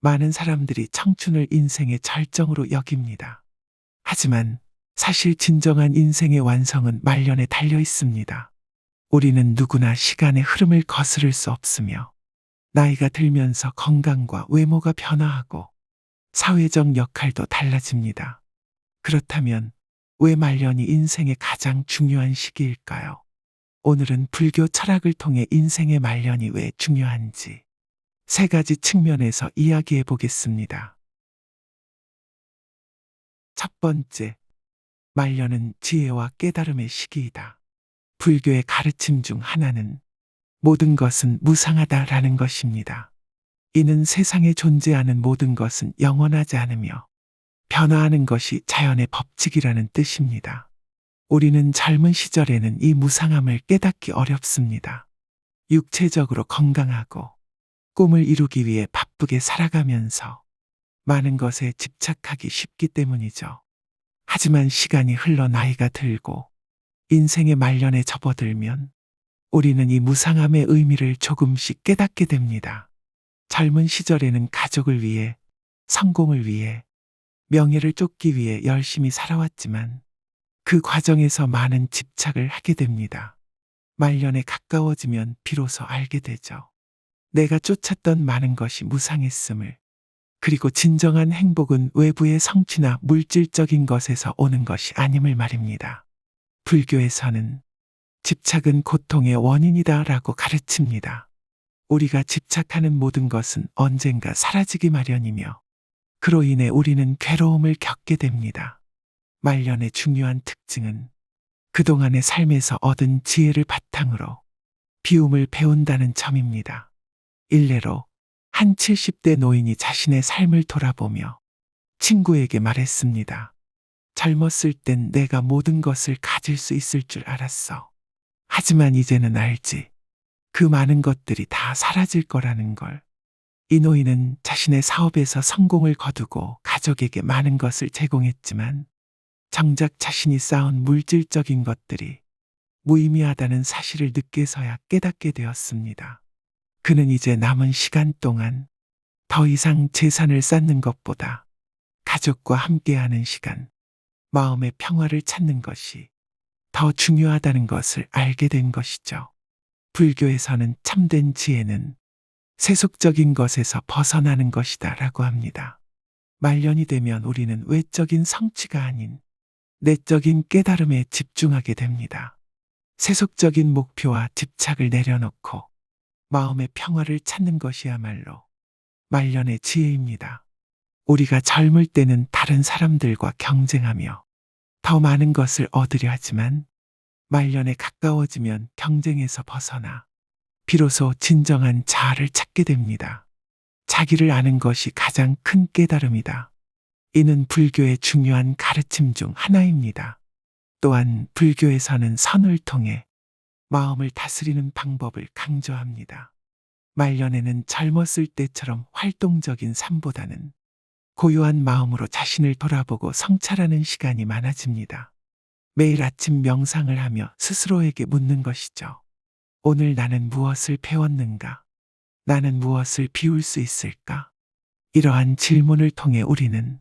많은 사람들이 청춘을 인생의 절정으로 여깁니다. 하지만 사실 진정한 인생의 완성은 말년에 달려 있습니다. 우리는 누구나 시간의 흐름을 거스를 수 없으며 나이가 들면서 건강과 외모가 변화하고 사회적 역할도 달라집니다. 그렇다면 왜 말년이 인생의 가장 중요한 시기일까요? 오늘은 불교 철학을 통해 인생의 말년이 왜 중요한지 세 가지 측면에서 이야기해 보겠습니다. 첫 번째, 말년은 지혜와 깨달음의 시기이다. 불교의 가르침 중 하나는 모든 것은 무상하다라는 것입니다. 이는 세상에 존재하는 모든 것은 영원하지 않으며 변화하는 것이 자연의 법칙이라는 뜻입니다. 우리는 젊은 시절에는 이 무상함을 깨닫기 어렵습니다. 육체적으로 건강하고 꿈을 이루기 위해 바쁘게 살아가면서 많은 것에 집착하기 쉽기 때문이죠. 하지만 시간이 흘러 나이가 들고 인생의 말년에 접어들면 우리는 이 무상함의 의미를 조금씩 깨닫게 됩니다. 젊은 시절에는 가족을 위해, 성공을 위해, 명예를 쫓기 위해 열심히 살아왔지만 그 과정에서 많은 집착을 하게 됩니다. 말년에 가까워지면 비로소 알게 되죠. 내가 쫓았던 많은 것이 무상했음을, 그리고 진정한 행복은 외부의 성취나 물질적인 것에서 오는 것이 아님을 말입니다. 불교에서는 집착은 고통의 원인이다라고 가르칩니다. 우리가 집착하는 모든 것은 언젠가 사라지기 마련이며 그로 인해 우리는 괴로움을 겪게 됩니다. 말년의 중요한 특징은 그동안의 삶에서 얻은 지혜를 바탕으로 비움을 배운다는 점입니다. 일례로 한 70대 노인이 자신의 삶을 돌아보며 친구에게 말했습니다. 젊었을 땐 내가 모든 것을 가질 수 있을 줄 알았어. 하지만 이제는 알지. 그 많은 것들이 다 사라질 거라는 걸. 이 노인은 자신의 사업에서 성공을 거두고 가족에게 많은 것을 제공했지만 정작 자신이 쌓은 물질적인 것들이 무의미하다는 사실을 늦게서야 깨닫게 되었습니다. 그는 이제 남은 시간 동안 더 이상 재산을 쌓는 것보다 가족과 함께하는 시간, 마음의 평화를 찾는 것이 더 중요하다는 것을 알게 된 것이죠. 불교에서는 참된 지혜는 세속적인 것에서 벗어나는 것이다 라고 합니다. 말년이 되면 우리는 외적인 성취가 아닌 내적인 깨달음에 집중하게 됩니다. 세속적인 목표와 집착을 내려놓고 마음의 평화를 찾는 것이야말로 말년의 지혜입니다. 우리가 젊을 때는 다른 사람들과 경쟁하며 더 많은 것을 얻으려 하지만 말년에 가까워지면 경쟁에서 벗어나 비로소 진정한 자아를 찾게 됩니다. 자기를 아는 것이 가장 큰 깨달음이다. 이는 불교의 중요한 가르침 중 하나입니다. 또한 불교에서는 선을 통해 마음을 다스리는 방법을 강조합니다. 말년에는 젊었을 때처럼 활동적인 삶보다는 고요한 마음으로 자신을 돌아보고 성찰하는 시간이 많아집니다. 매일 아침 명상을 하며 스스로에게 묻는 것이죠. 오늘 나는 무엇을 배웠는가? 나는 무엇을 비울 수 있을까? 이러한 질문을 통해 우리는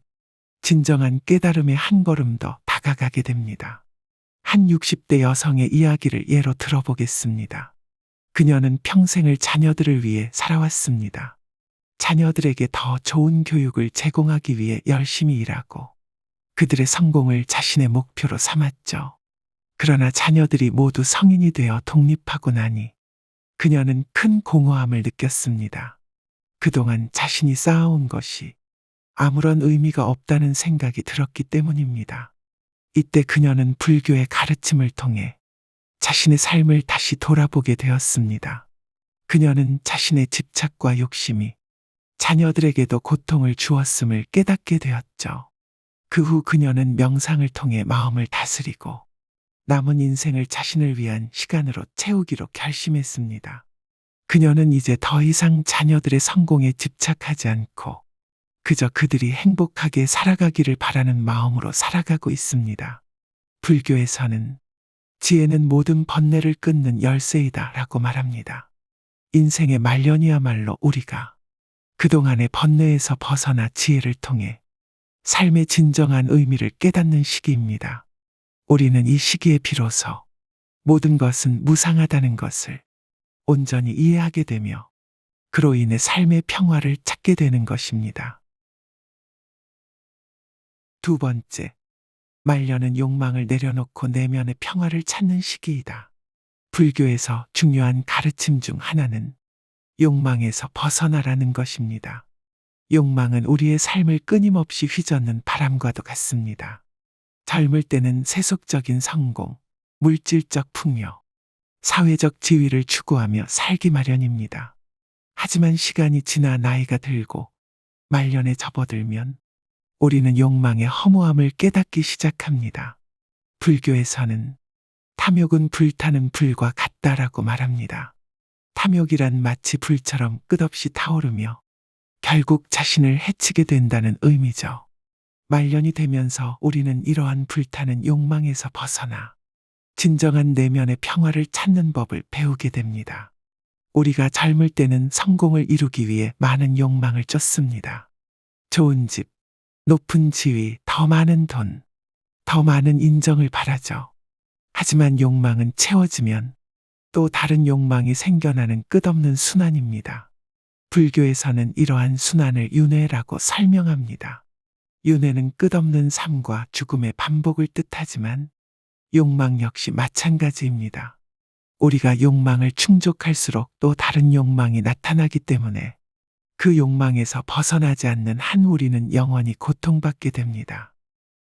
진정한 깨달음의 한 걸음 더 다가가게 됩니다. 한 60대 여성의 이야기를 예로 들어보겠습니다. 그녀는 평생을 자녀들을 위해 살아왔습니다. 자녀들에게 더 좋은 교육을 제공하기 위해 열심히 일하고 그들의 성공을 자신의 목표로 삼았죠. 그러나 자녀들이 모두 성인이 되어 독립하고 나니 그녀는 큰 공허함을 느꼈습니다. 그동안 자신이 쌓아온 것이 아무런 의미가 없다는 생각이 들었기 때문입니다. 이때 그녀는 불교의 가르침을 통해 자신의 삶을 다시 돌아보게 되었습니다. 그녀는 자신의 집착과 욕심이 자녀들에게도 고통을 주었음을 깨닫게 되었죠. 그 후 그녀는 명상을 통해 마음을 다스리고 남은 인생을 자신을 위한 시간으로 채우기로 결심했습니다. 그녀는 이제 더 이상 자녀들의 성공에 집착하지 않고 그저 그들이 행복하게 살아가기를 바라는 마음으로 살아가고 있습니다. 불교에서는 지혜는 모든 번뇌를 끊는 열쇠이다 라고 말합니다. 인생의 말년이야말로 우리가 그동안의 번뇌에서 벗어나 지혜를 통해 삶의 진정한 의미를 깨닫는 시기입니다. 우리는 이 시기에 비로소 모든 것은 무상하다는 것을 온전히 이해하게 되며 그로 인해 삶의 평화를 찾게 되는 것입니다. 두 번째, 말년은 욕망을 내려놓고 내면의 평화를 찾는 시기이다. 불교에서 중요한 가르침 중 하나는 욕망에서 벗어나라는 것입니다. 욕망은 우리의 삶을 끊임없이 휘젓는 바람과도 같습니다. 젊을 때는 세속적인 성공, 물질적 풍요, 사회적 지위를 추구하며 살기 마련입니다. 하지만 시간이 지나 나이가 들고 말년에 접어들면 우리는 욕망의 허무함을 깨닫기 시작합니다. 불교에서는 탐욕은 불타는 불과 같다라고 말합니다. 탐욕이란 마치 불처럼 끝없이 타오르며 결국 자신을 해치게 된다는 의미죠. 말년이 되면서 우리는 이러한 불타는 욕망에서 벗어나 진정한 내면의 평화를 찾는 법을 배우게 됩니다. 우리가 젊을 때는 성공을 이루기 위해 많은 욕망을 쫓습니다. 좋은 집, 높은 지위, 더 많은 돈, 더 많은 인정을 바라죠. 하지만 욕망은 채워지면 또 다른 욕망이 생겨나는 끝없는 순환입니다. 불교에서는 이러한 순환을 윤회라고 설명합니다. 윤회는 끝없는 삶과 죽음의 반복을 뜻하지만 욕망 역시 마찬가지입니다. 우리가 욕망을 충족할수록 또 다른 욕망이 나타나기 때문에 그 욕망에서 벗어나지 않는 한 우리는 영원히 고통받게 됩니다.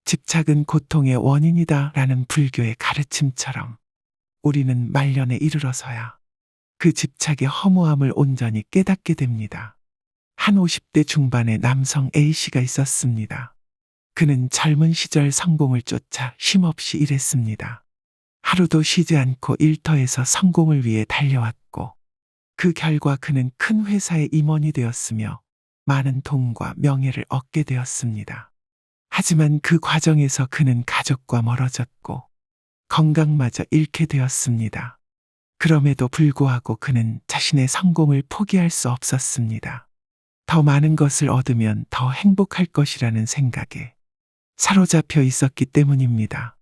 집착은 고통의 원인이다 라는 불교의 가르침처럼 우리는 말년에 이르러서야 그 집착의 허무함을 온전히 깨닫게 됩니다. 한 50대 중반의 남성 A씨가 있었습니다. 그는 젊은 시절 성공을 쫓아 쉼없이 일했습니다. 하루도 쉬지 않고 일터에서 성공을 위해 달려왔고 그 결과 그는 큰 회사의 임원이 되었으며 많은 돈과 명예를 얻게 되었습니다. 하지만 그 과정에서 그는 가족과 멀어졌고 건강마저 잃게 되었습니다. 그럼에도 불구하고 그는 자신의 성공을 포기할 수 없었습니다. 더 많은 것을 얻으면 더 행복할 것이라는 생각에 사로잡혀 있었기 때문입니다.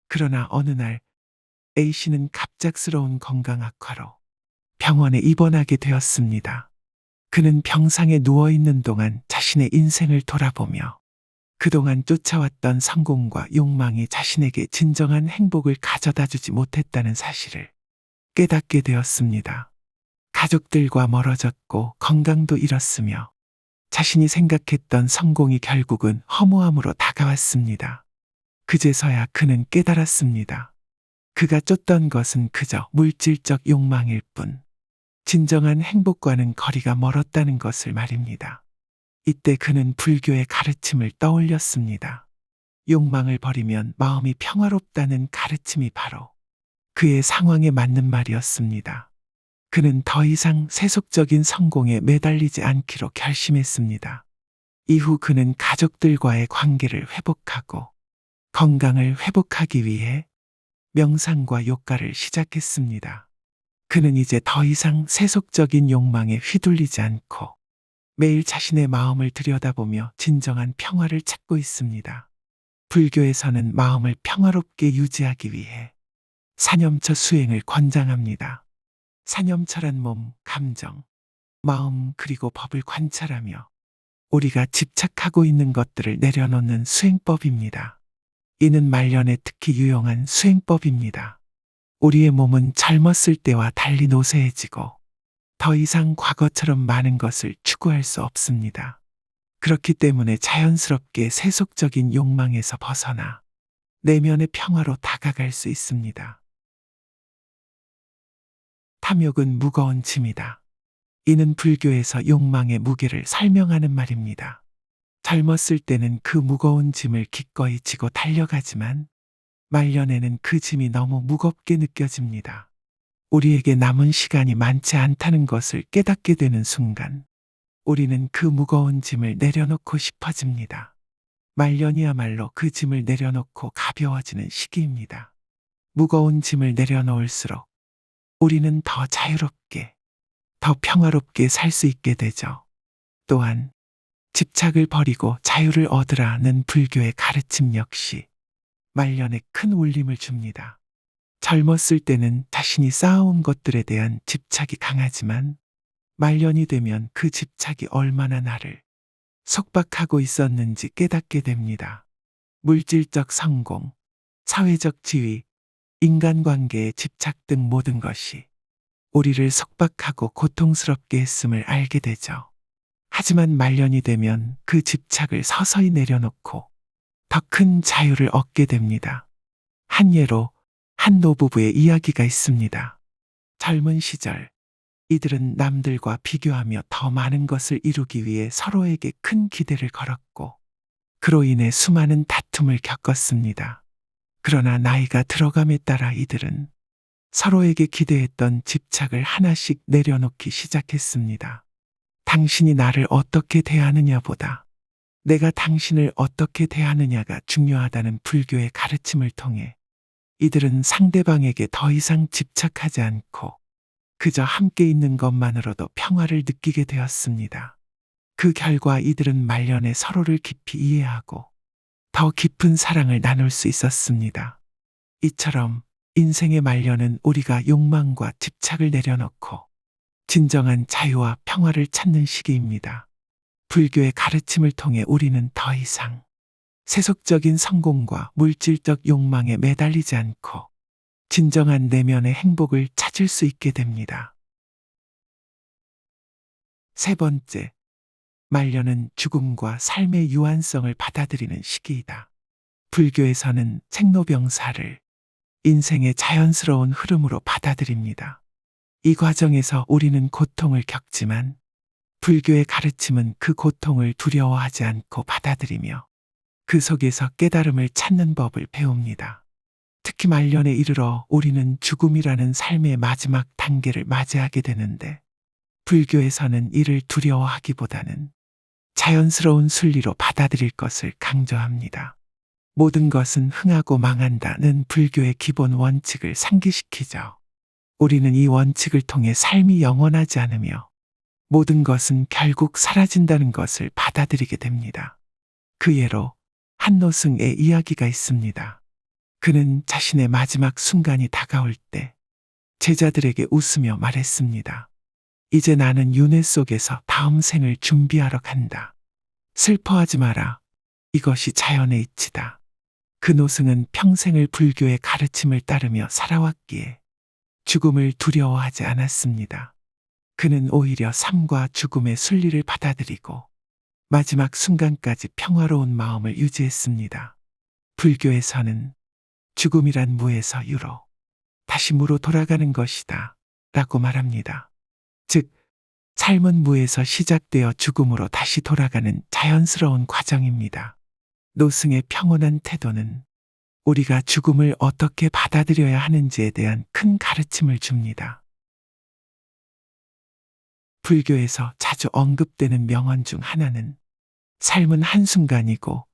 그러나 어느 날 A씨는 갑작스러운 건강 악화로 병원에 입원하게 되었습니다. 그는 병상에 누워있는 동안 자신의 인생을 돌아보며 그동안 쫓아왔던 성공과 욕망이 자신에게 진정한 행복을 가져다 주지 못했다는 사실을 깨닫게 되었습니다. 가족들과 멀어졌고 건강도 잃었으며 자신이 생각했던 성공이 결국은 허무함으로 다가왔습니다. 그제서야 그는 깨달았습니다. 그가 쫓던 것은 그저 물질적 욕망일 뿐 진정한 행복과는 거리가 멀었다는 것을 말입니다. 이때 그는 불교의 가르침을 떠올렸습니다. 욕망을 버리면 마음이 평화롭다는 가르침이 바로 그의 상황에 맞는 말이었습니다. 그는 더 이상 세속적인 성공에 매달리지 않기로 결심했습니다. 이후 그는 가족들과의 관계를 회복하고 건강을 회복하기 위해 명상과 요가를 시작했습니다. 그는 이제 더 이상 세속적인 욕망에 휘둘리지 않고 매일 자신의 마음을 들여다보며 진정한 평화를 찾고 있습니다. 불교에서는 마음을 평화롭게 유지하기 위해 사념처 수행을 권장합니다. 사념처란 몸, 감정, 마음 그리고 법을 관찰하며 우리가 집착하고 있는 것들을 내려놓는 수행법입니다. 이는 말년에 특히 유용한 수행법입니다. 우리의 몸은 젊었을 때와 달리 노쇠해지고 더 이상 과거처럼 많은 것을 추구할 수 없습니다. 그렇기 때문에 자연스럽게 세속적인 욕망에서 벗어나 내면의 평화로 다가갈 수 있습니다. 탐욕은 무거운 짐이다. 이는 불교에서 욕망의 무게를 설명하는 말입니다. 젊었을 때는 그 무거운 짐을 기꺼이 지고 달려가지만 말년에는 그 짐이 너무 무겁게 느껴집니다. 우리에게 남은 시간이 많지 않다는 것을 깨닫게 되는 순간 우리는 그 무거운 짐을 내려놓고 싶어집니다. 말년이야말로 그 짐을 내려놓고 가벼워지는 시기입니다. 무거운 짐을 내려놓을수록 우리는 더 자유롭게, 더 평화롭게 살 수 있게 되죠. 또한 집착을 버리고 자유를 얻으라는 불교의 가르침 역시 말년에 큰 울림을 줍니다. 젊었을 때는 자신이 쌓아온 것들에 대한 집착이 강하지만 말년이 되면 그 집착이 얼마나 나를 속박하고 있었는지 깨닫게 됩니다. 물질적 성공, 사회적 지위, 인간관계의 집착 등 모든 것이 우리를 속박하고 고통스럽게 했음을 알게 되죠. 하지만 말년이 되면 그 집착을 서서히 내려놓고 더 큰 자유를 얻게 됩니다. 한 예로 한 노부부의 이야기가 있습니다. 젊은 시절 이들은 남들과 비교하며 더 많은 것을 이루기 위해 서로에게 큰 기대를 걸었고 그로 인해 수많은 다툼을 겪었습니다. 그러나 나이가 들어감에 따라 이들은 서로에게 기대했던 집착을 하나씩 내려놓기 시작했습니다. 당신이 나를 어떻게 대하느냐보다 내가 당신을 어떻게 대하느냐가 중요하다는 불교의 가르침을 통해 이들은 상대방에게 더 이상 집착하지 않고 그저 함께 있는 것만으로도 평화를 느끼게 되었습니다. 그 결과 이들은 말년에 서로를 깊이 이해하고 더 깊은 사랑을 나눌 수 있었습니다. 이처럼 인생의 말년은 우리가 욕망과 집착을 내려놓고 진정한 자유와 평화를 찾는 시기입니다. 불교의 가르침을 통해 우리는 더 이상 세속적인 성공과 물질적 욕망에 매달리지 않고 진정한 내면의 행복을 찾을 수 있게 됩니다. 세 번째, 말년은 죽음과 삶의 유한성을 받아들이는 시기이다. 불교에서는 생로병사를 인생의 자연스러운 흐름으로 받아들입니다. 이 과정에서 우리는 고통을 겪지만 불교의 가르침은 그 고통을 두려워하지 않고 받아들이며 그 속에서 깨달음을 찾는 법을 배웁니다. 특히 말년에 이르러 우리는 죽음이라는 삶의 마지막 단계를 맞이하게 되는데 불교에서는 이를 두려워하기보다는 자연스러운 순리로 받아들일 것을 강조합니다. 모든 것은 흥하고 망한다는 불교의 기본 원칙을 상기시키죠. 우리는 이 원칙을 통해 삶이 영원하지 않으며 모든 것은 결국 사라진다는 것을 받아들이게 됩니다. 그 예로 한노승의 이야기가 있습니다. 그는 자신의 마지막 순간이 다가올 때 제자들에게 웃으며 말했습니다. 이제 나는 윤회 속에서 다음 생을 준비하러 간다. 슬퍼하지 마라. 이것이 자연의 이치다. 그 노승은 평생을 불교의 가르침을 따르며 살아왔기에 죽음을 두려워하지 않았습니다. 그는 오히려 삶과 죽음의 순리를 받아들이고 마지막 순간까지 평화로운 마음을 유지했습니다. 불교에서는 죽음이란 무에서 유로, 다시 무로 돌아가는 것이다 라고 말합니다. 즉, 삶은 무에서 시작되어 죽음으로 다시 돌아가는 자연스러운 과정입니다. 노승의 평온한 태도는 우리가 죽음을 어떻게 받아들여야 하는지에 대한 큰 가르침을 줍니다. 불교에서 자주 언급되는 명언 중 하나는 삶은 한순간이고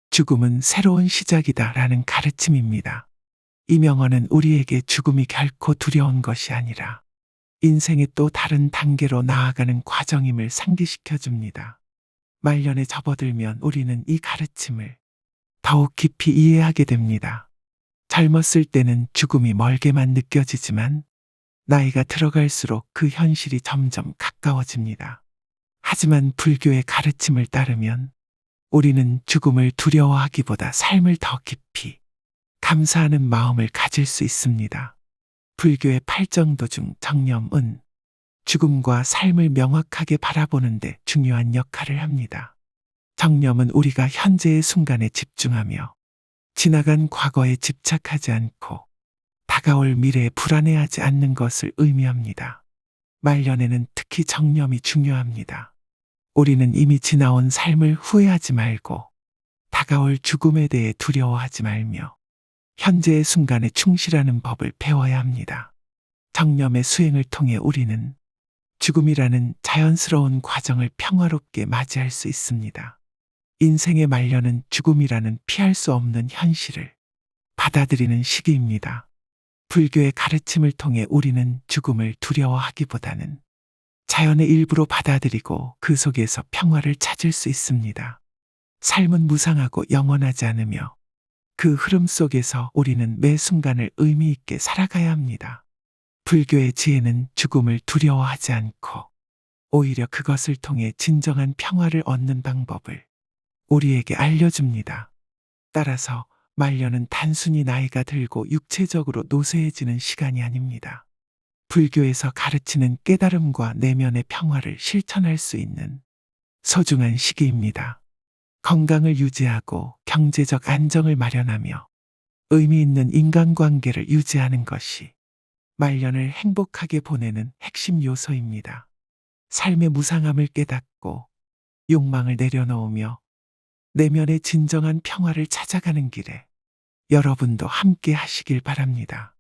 죽음은 새로운 시작이다 라는 가르침입니다. 이 명언은 우리에게 죽음이 결코 두려운 것이 아니라 인생의 또 다른 단계로 나아가는 과정임을 상기시켜 줍니다. 말년에 접어들면 우리는 이 가르침을 더욱 깊이 이해하게 됩니다. 젊었을 때는 죽음이 멀게만 느껴지지만 나이가 들어갈수록 그 현실이 점점 가까워집니다. 하지만 불교의 가르침을 따르면 우리는 죽음을 두려워하기보다 삶을 더 깊이 감사하는 마음을 가질 수 있습니다. 불교의 8정도 중 정념은 죽음과 삶을 명확하게 바라보는 데 중요한 역할을 합니다. 정념은 우리가 현재의 순간에 집중하며 지나간 과거에 집착하지 않고 다가올 미래에 불안해하지 않는 것을 의미합니다. 말년에는 특히 정념이 중요합니다. 우리는 이미 지나온 삶을 후회하지 말고 다가올 죽음에 대해 두려워하지 말며 현재의 순간에 충실하는 법을 배워야 합니다. 정념의 수행을 통해 우리는 죽음이라는 자연스러운 과정을 평화롭게 맞이할 수 있습니다. 인생의 말년은 죽음이라는 피할 수 없는 현실을 받아들이는 시기입니다. 불교의 가르침을 통해 우리는 죽음을 두려워하기보다는 자연의 일부로 받아들이고 그 속에서 평화를 찾을 수 있습니다. 삶은 무상하고 영원하지 않으며 그 흐름 속에서 우리는 매 순간을 의미 있게 살아가야 합니다. 불교의 지혜는 죽음을 두려워하지 않고 오히려 그것을 통해 진정한 평화를 얻는 방법을 우리에게 알려줍니다. 따라서 말년은 단순히 나이가 들고 육체적으로 노쇠해지는 시간이 아닙니다. 불교에서 가르치는 깨달음과 내면의 평화를 실천할 수 있는 소중한 시기입니다. 건강을 유지하고 경제적 안정을 마련하며 의미 있는 인간관계를 유지하는 것이 말년을 행복하게 보내는 핵심 요소입니다. 삶의 무상함을 깨닫고 욕망을 내려놓으며 내면의 진정한 평화를 찾아가는 길에 여러분도 함께 하시길 바랍니다.